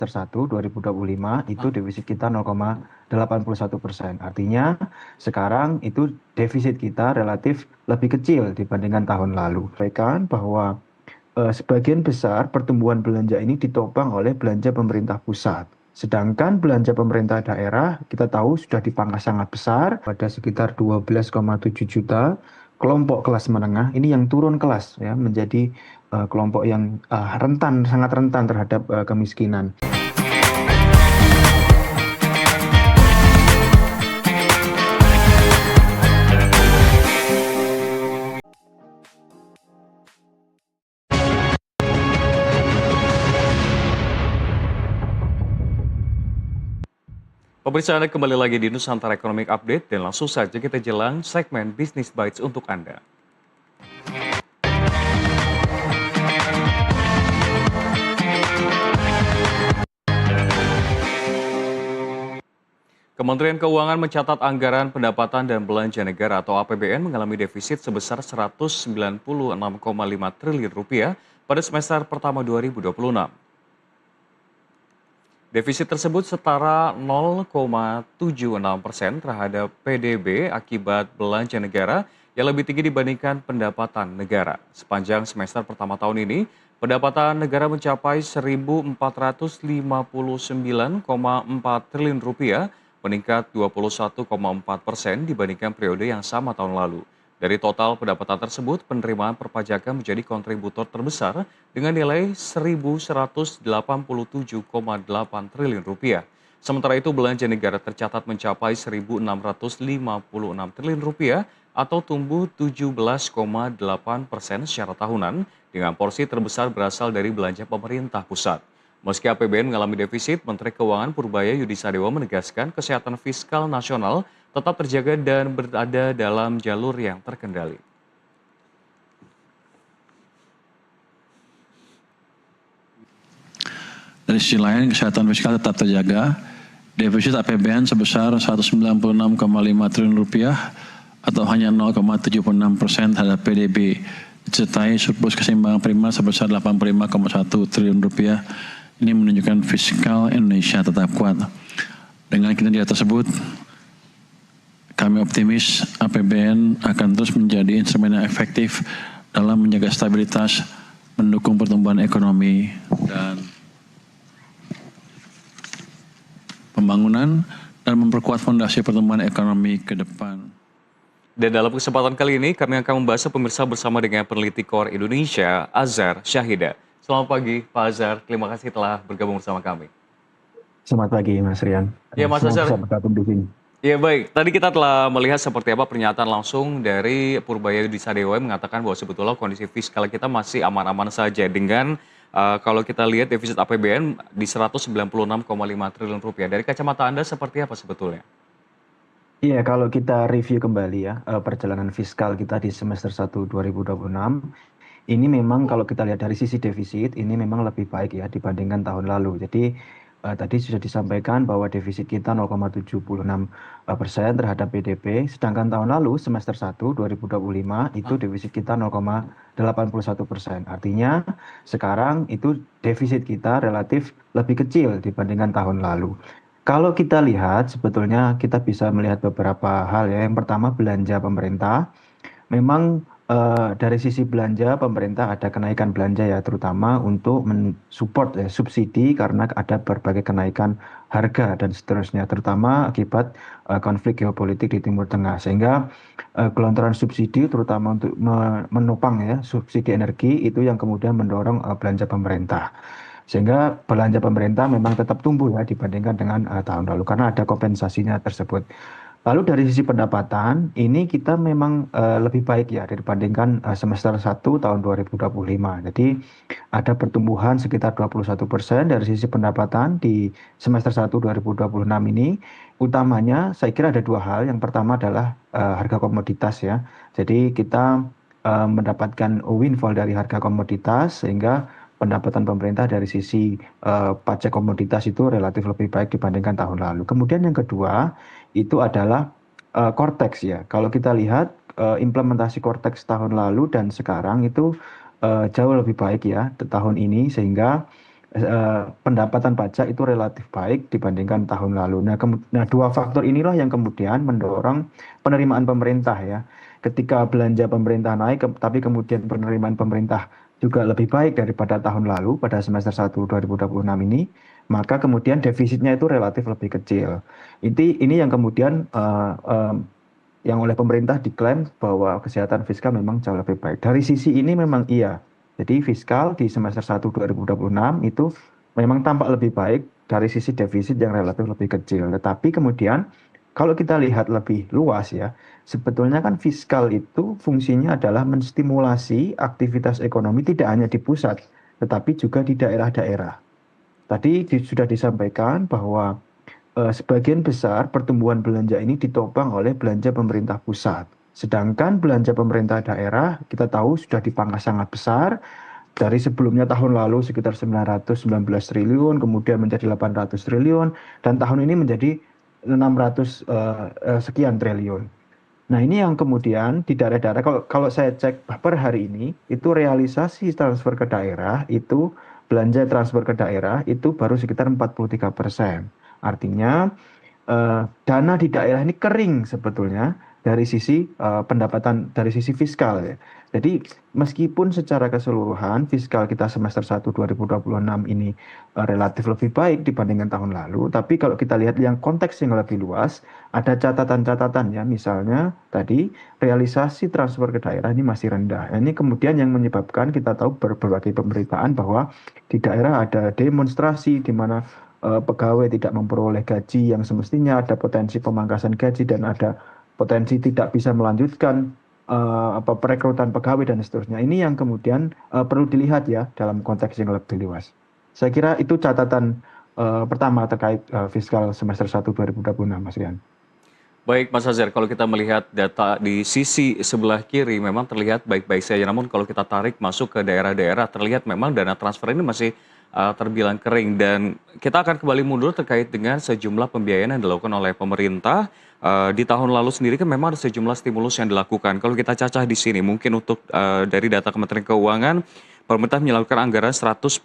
semester 1 2025 itu defisit kita 0,81%. Artinya sekarang itu defisit kita relatif lebih kecil dibandingkan tahun lalu. Sampaikan bahwa sebagian besar pertumbuhan belanja ini ditopang oleh belanja pemerintah pusat. Sedangkan belanja pemerintah daerah kita tahu sudah dipangkas sangat besar, pada sekitar 12,7 juta. Kelompok kelas menengah ini yang turun kelas ya, menjadi kelompok yang sangat rentan terhadap kemiskinan. Pemirsa, Anda kembali lagi di Nusantara Economic Update dan langsung saja kita jelang segmen Business Bites untuk Anda. Kementerian Keuangan mencatat anggaran pendapatan dan belanja negara atau APBN mengalami defisit sebesar 196,5 triliun rupiah pada semester pertama 2026. Defisit tersebut setara 0,76% terhadap PDB akibat belanja negara yang lebih tinggi dibandingkan pendapatan negara. Sepanjang semester pertama tahun ini, pendapatan negara mencapai 1.459,4 triliun rupiah, meningkat 21,4% dibandingkan periode yang sama tahun lalu. Dari total pendapatan tersebut, penerimaan perpajakan menjadi kontributor terbesar dengan nilai 1.187,8 triliun rupiah. Sementara itu, belanja negara tercatat mencapai 1.656 triliun rupiah atau tumbuh 17,8% secara tahunan, dengan porsi terbesar berasal dari belanja pemerintah pusat. Meski APBN mengalami defisit, Menteri Keuangan Purbaya Yudisadewo menegaskan kesehatan fiskal nasional tetap terjaga dan berada dalam jalur yang terkendali. Dari sisi lain, kesehatan fiskal tetap terjaga. Defisit APBN sebesar 196,5 triliun rupiah atau hanya 0,76% terhadap PDB, disertai surplus keseimbangan primer sebesar 85,1 triliun rupiah. Ini menunjukkan fiskal Indonesia tetap kuat. Dengan kinerja tersebut, kami optimis APBN akan terus menjadi instrumen yang efektif dalam menjaga stabilitas, mendukung pertumbuhan ekonomi, dan pembangunan, dan memperkuat fondasi pertumbuhan ekonomi ke depan. Dan dalam kesempatan kali ini, kami akan membahas pemirsa bersama dengan peneliti KOR Indonesia, Azhar Syahida. Selamat pagi, Pak Azhar. Terima kasih telah bergabung bersama kami. Selamat pagi, Mas Rian. Ya, Mas Azhar. Bisa bergabung di sini. Ya, baik. Tadi kita telah melihat seperti apa pernyataan langsung dari Purbaya Yudisadewo yang mengatakan bahwa sebetulnya kondisi fiskal kita masih aman-aman saja dengan kalau kita lihat defisit APBN di 196,5 triliun rupiah. Dari kacamata Anda seperti apa sebetulnya? Iya, kalau kita review kembali ya, perjalanan fiskal kita di semester 1 2026, ini memang kalau kita lihat dari sisi defisit, ini memang lebih baik ya dibandingkan tahun lalu. Jadi tadi sudah disampaikan bahwa defisit kita 0,76% terhadap PDB, sedangkan tahun lalu semester 1 2025 itu defisit kita 0,81%. Artinya sekarang itu defisit kita relatif lebih kecil dibandingkan tahun lalu. Kalau kita lihat, sebetulnya kita bisa melihat beberapa hal ya. Yang pertama, belanja pemerintah. Memang dari sisi belanja pemerintah ada kenaikan belanja ya, terutama untuk mensupport ya, subsidi karena ada berbagai kenaikan harga dan seterusnya, terutama akibat konflik geopolitik di Timur Tengah. Sehingga gelontoran subsidi terutama untuk menopang ya subsidi energi itu yang kemudian mendorong belanja pemerintah. Sehingga belanja pemerintah memang tetap tumbuh ya dibandingkan dengan tahun lalu karena ada kompensasinya tersebut. Lalu dari sisi pendapatan, ini kita memang lebih baik ya dibandingkan semester 1 tahun 2025. Jadi ada pertumbuhan sekitar 21% dari sisi pendapatan di semester 1 2026 ini. Utamanya saya kira ada dua hal. Yang pertama adalah harga komoditas ya. Jadi kita mendapatkan windfall dari harga komoditas sehingga pendapatan pemerintah dari sisi pajak komoditas itu relatif lebih baik dibandingkan tahun lalu. Kemudian yang kedua itu adalah Cortex ya. Kalau kita lihat implementasi Cortex tahun lalu dan sekarang itu jauh lebih baik ya tahun ini, sehingga pendapatan pajak itu relatif baik dibandingkan tahun lalu. Nah, dua faktor inilah yang kemudian mendorong penerimaan pemerintah ya. Ketika belanja pemerintah naik, tapi kemudian penerimaan pemerintah juga lebih baik daripada tahun lalu pada semester 1 2026 ini, maka kemudian defisitnya itu relatif lebih kecil. Ini yang kemudian yang oleh pemerintah diklaim bahwa kesehatan fiskal memang jauh lebih baik. Dari sisi ini memang iya. Jadi fiskal di semester 1 2026 itu memang tampak lebih baik dari sisi defisit yang relatif lebih kecil. Tetapi kemudian kalau kita lihat lebih luas ya, sebetulnya kan fiskal itu fungsinya adalah menstimulasi aktivitas ekonomi tidak hanya di pusat, tetapi juga di daerah-daerah. Tadi sudah disampaikan bahwa sebagian besar pertumbuhan belanja ini ditopang oleh belanja pemerintah pusat. Sedangkan belanja pemerintah daerah kita tahu sudah dipangkas sangat besar dari sebelumnya tahun lalu sekitar 919 triliun, kemudian menjadi 800 triliun, dan tahun ini menjadi 600 sekian triliun. Nah, ini yang kemudian di daerah-daerah, kalau saya cek per hari ini, itu realisasi transfer ke daerah, itu belanja transfer ke daerah, itu baru sekitar 43%. Artinya, dana di daerah ini kering sebetulnya dari sisi pendapatan, dari sisi fiskal ya. Jadi meskipun secara keseluruhan fiskal kita semester 1 2026 ini relatif lebih baik dibandingkan tahun lalu, tapi kalau kita lihat yang konteks yang lebih luas, ada catatan-catatan ya, misalnya tadi realisasi transfer ke daerah ini masih rendah. Ini kemudian yang menyebabkan kita tahu berbagai pemberitaan bahwa di daerah ada demonstrasi di mana pegawai tidak memperoleh gaji yang semestinya, ada potensi pemangkasan gaji dan ada potensi tidak bisa melanjutkan perekrutan pegawai dan seterusnya. Ini yang kemudian perlu dilihat ya dalam konteks yang lebih luas. Saya kira itu catatan pertama terkait fiskal semester 1 2026, Mas Rian. Baik, Mas Azhar, kalau kita melihat data di sisi sebelah kiri memang terlihat baik-baik saja. Namun kalau kita tarik masuk ke daerah-daerah, terlihat memang dana transfer ini masih terbilang kering. Dan kita akan kembali mundur terkait dengan sejumlah pembiayaan yang dilakukan oleh pemerintah. Di tahun lalu sendiri kan memang ada sejumlah stimulus yang dilakukan. Kalau kita cacah di sini, mungkin untuk dari data Kementerian Keuangan, pemerintah menyalurkan anggaran 110,7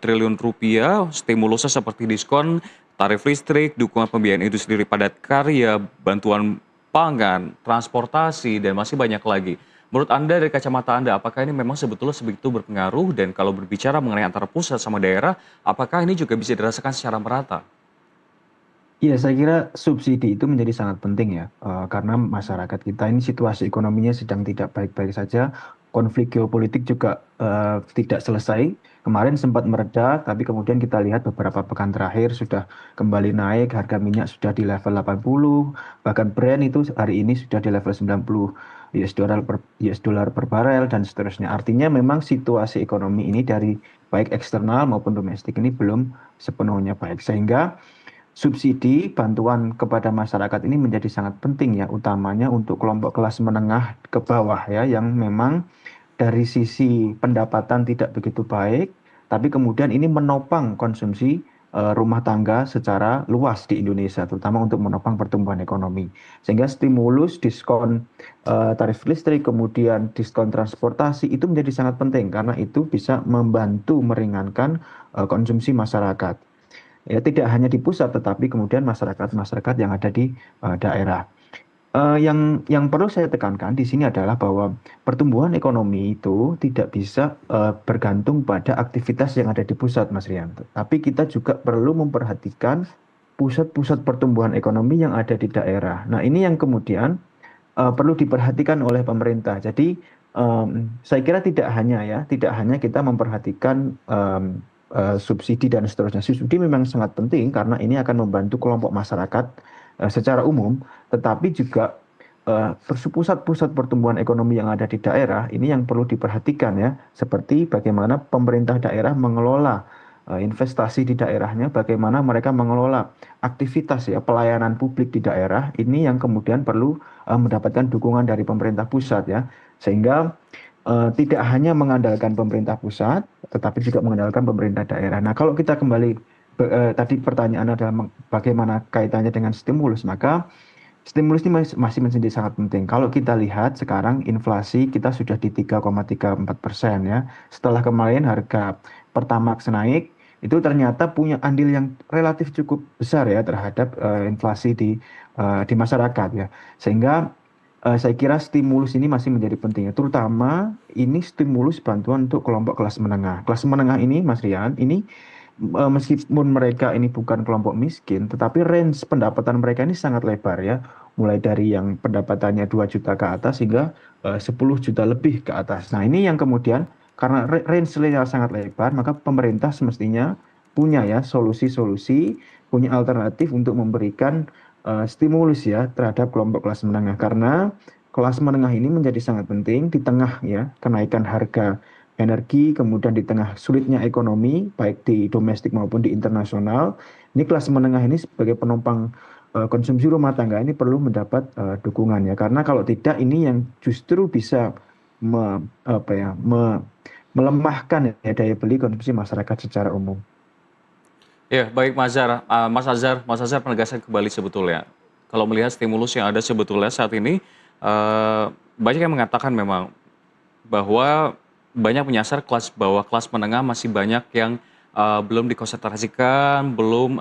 triliun rupiah, stimulusnya seperti diskon tarif listrik, dukungan pembiayaan industri padat karya, bantuan pangan, transportasi, dan masih banyak lagi. Menurut Anda, dari kacamata Anda, apakah ini memang sebetulnya sebegitu berpengaruh? Dan kalau berbicara mengenai antara pusat sama daerah, apakah ini juga bisa dirasakan secara merata? Iya, saya kira subsidi itu menjadi sangat penting ya, karena masyarakat kita ini situasi ekonominya sedang tidak baik-baik saja, konflik geopolitik juga tidak selesai. Kemarin sempat mereda, tapi kemudian kita lihat beberapa pekan terakhir sudah kembali naik, harga minyak sudah di level 80, bahkan Brent itu hari ini sudah di level 90 US dollar per barel dan seterusnya. Artinya memang situasi ekonomi ini dari baik eksternal maupun domestik ini belum sepenuhnya baik, sehingga subsidi bantuan kepada masyarakat ini menjadi sangat penting ya, utamanya untuk kelompok kelas menengah ke bawah ya, yang memang dari sisi pendapatan tidak begitu baik, tapi kemudian ini menopang konsumsi rumah tangga secara luas di Indonesia, terutama untuk menopang pertumbuhan ekonomi. Sehingga stimulus, diskon tarif listrik, kemudian diskon transportasi itu menjadi sangat penting karena itu bisa membantu meringankan konsumsi masyarakat. Ya, tidak hanya di pusat, tetapi kemudian masyarakat-masyarakat yang ada di daerah. Yang perlu saya tekankan di sini adalah bahwa pertumbuhan ekonomi itu tidak bisa bergantung pada aktivitas yang ada di pusat, Mas Rian. Tapi kita juga perlu memperhatikan pusat-pusat pertumbuhan ekonomi yang ada di daerah. Nah, ini yang kemudian perlu diperhatikan oleh pemerintah. Jadi saya kira tidak hanya kita memperhatikan subsidi dan seterusnya. Subsidi memang sangat penting karena ini akan membantu kelompok masyarakat secara umum, tetapi juga pusat-pusat pertumbuhan ekonomi yang ada di daerah ini yang perlu diperhatikan ya, seperti bagaimana pemerintah daerah mengelola investasi di daerahnya, bagaimana mereka mengelola aktivitas ya pelayanan publik di daerah, ini yang kemudian perlu mendapatkan dukungan dari pemerintah pusat ya, sehingga tidak hanya mengandalkan pemerintah pusat, tetapi juga mengandalkan pemerintah daerah. Nah, kalau kita kembali tadi pertanyaan adalah bagaimana kaitannya dengan stimulus, maka stimulus ini masih menjadi sangat penting. Kalau kita lihat sekarang inflasi kita sudah di 3,34% ya. Setelah kemarin harga Pertamax naik, itu ternyata punya andil yang relatif cukup besar ya terhadap inflasi di masyarakat ya. Sehingga saya kira stimulus ini masih menjadi penting ya, terutama ini stimulus bantuan untuk kelompok kelas menengah. Kelas menengah ini, Mas Rian, ini meskipun mereka ini bukan kelompok miskin, tetapi range pendapatan mereka ini sangat lebar ya, mulai dari yang pendapatannya 2 juta ke atas hingga 10 juta lebih ke atas. Nah, ini yang kemudian karena range-nya sangat lebar, maka pemerintah semestinya punya ya solusi-solusi, punya alternatif untuk memberikan stimulus ya terhadap kelompok kelas menengah. Karena kelas menengah ini menjadi sangat penting di tengah ya kenaikan harga energi, kemudian di tengah sulitnya ekonomi, baik di domestik maupun di internasional. Ini kelas menengah ini sebagai penumpang konsumsi rumah tangga ini perlu mendapat dukungan ya. Karena kalau tidak ini yang justru bisa melemahkan ya daya beli konsumsi masyarakat secara umum. Ya, baik Mas Azhar penegasan kembali sebetulnya. Kalau melihat stimulus yang ada sebetulnya saat ini, banyak yang mengatakan memang bahwa banyak menyasar kelas bawah, kelas menengah masih banyak yang belum dikonsentrasikan, belum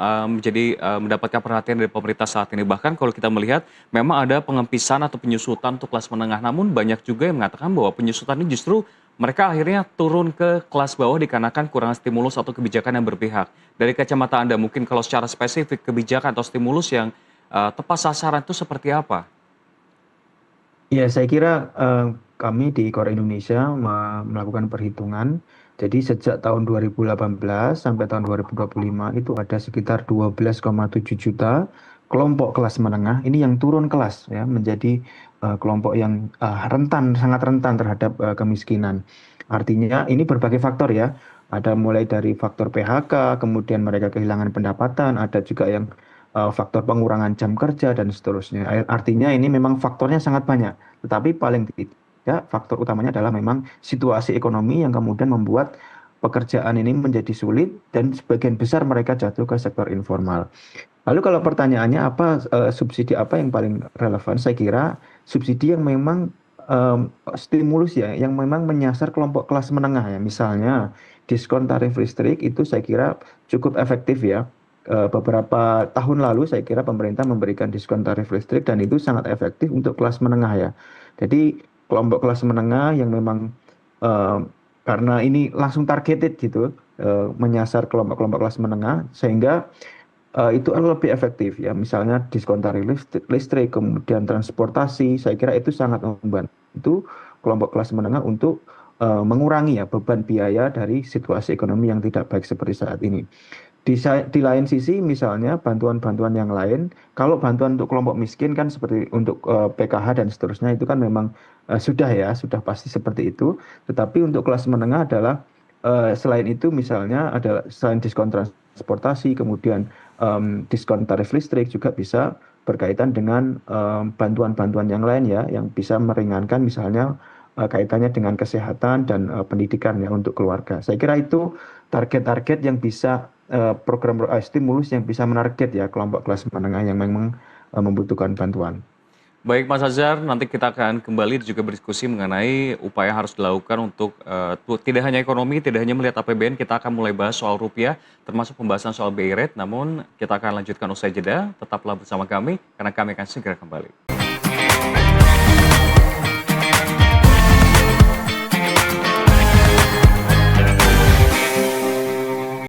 mendapatkan perhatian dari pemerintah saat ini. Bahkan kalau kita melihat memang ada pengempisan atau penyusutan untuk kelas menengah, namun banyak juga yang mengatakan bahwa penyusutan ini justru mereka akhirnya turun ke kelas bawah dikarenakan kurang stimulus atau kebijakan yang berpihak. Dari kacamata Anda, mungkin kalau secara spesifik kebijakan atau stimulus yang tepat sasaran itu seperti apa? Ya, saya kira kami di Korea Indonesia melakukan perhitungan. Jadi sejak tahun 2018 sampai tahun 2025 itu ada sekitar 12,7 juta kelompok kelas menengah ini yang turun kelas ya menjadi kelompok yang sangat rentan terhadap kemiskinan. Artinya ini berbagai faktor ya. Ada mulai dari faktor PHK, kemudian mereka kehilangan pendapatan, ada juga yang faktor pengurangan jam kerja dan seterusnya. Artinya ini memang faktornya sangat banyak. Tetapi paling tidak faktor utamanya adalah memang situasi ekonomi yang kemudian membuat pekerjaan ini menjadi sulit dan sebagian besar mereka jatuh ke sektor informal. Lalu kalau pertanyaannya apa subsidi apa yang paling relevan? Saya kira subsidi yang memang stimulus ya, yang memang menyasar kelompok kelas menengah ya. Misalnya diskon tarif listrik itu saya kira cukup efektif ya. Beberapa tahun lalu saya kira pemerintah memberikan diskon tarif listrik dan itu sangat efektif untuk kelas menengah ya. Jadi kelompok kelas menengah yang memang eh, karena ini langsung targeted gitu menyasar kelompok-kelompok kelas menengah sehingga itu akan lebih efektif ya. Misalnya diskon tarif listrik, kemudian transportasi, saya kira itu sangat membantu kelompok kelas menengah untuk mengurangi ya beban biaya dari situasi ekonomi yang tidak baik seperti saat ini. Di lain sisi misalnya bantuan-bantuan yang lain, kalau bantuan untuk kelompok miskin kan seperti untuk PKH dan seterusnya itu kan memang sudah pasti seperti itu. Tetapi untuk kelas menengah adalah selain itu misalnya adalah selain diskon transportasi, kemudian diskon tarif listrik juga bisa berkaitan dengan bantuan-bantuan yang lain ya, yang bisa meringankan misalnya kaitannya dengan kesehatan dan pendidikan ya untuk keluarga. Saya kira itu target-target yang bisa program stimulus yang bisa menarget ya kelompok kelas menengah yang memang membutuhkan bantuan. Baik Mas Azhar, nanti kita akan kembali juga berdiskusi mengenai upaya yang harus dilakukan untuk tidak hanya ekonomi, tidak hanya melihat APBN, kita akan mulai bahas soal rupiah, termasuk pembahasan soal BI rate, namun kita akan lanjutkan usai jeda, tetaplah bersama kami, karena kami akan segera kembali.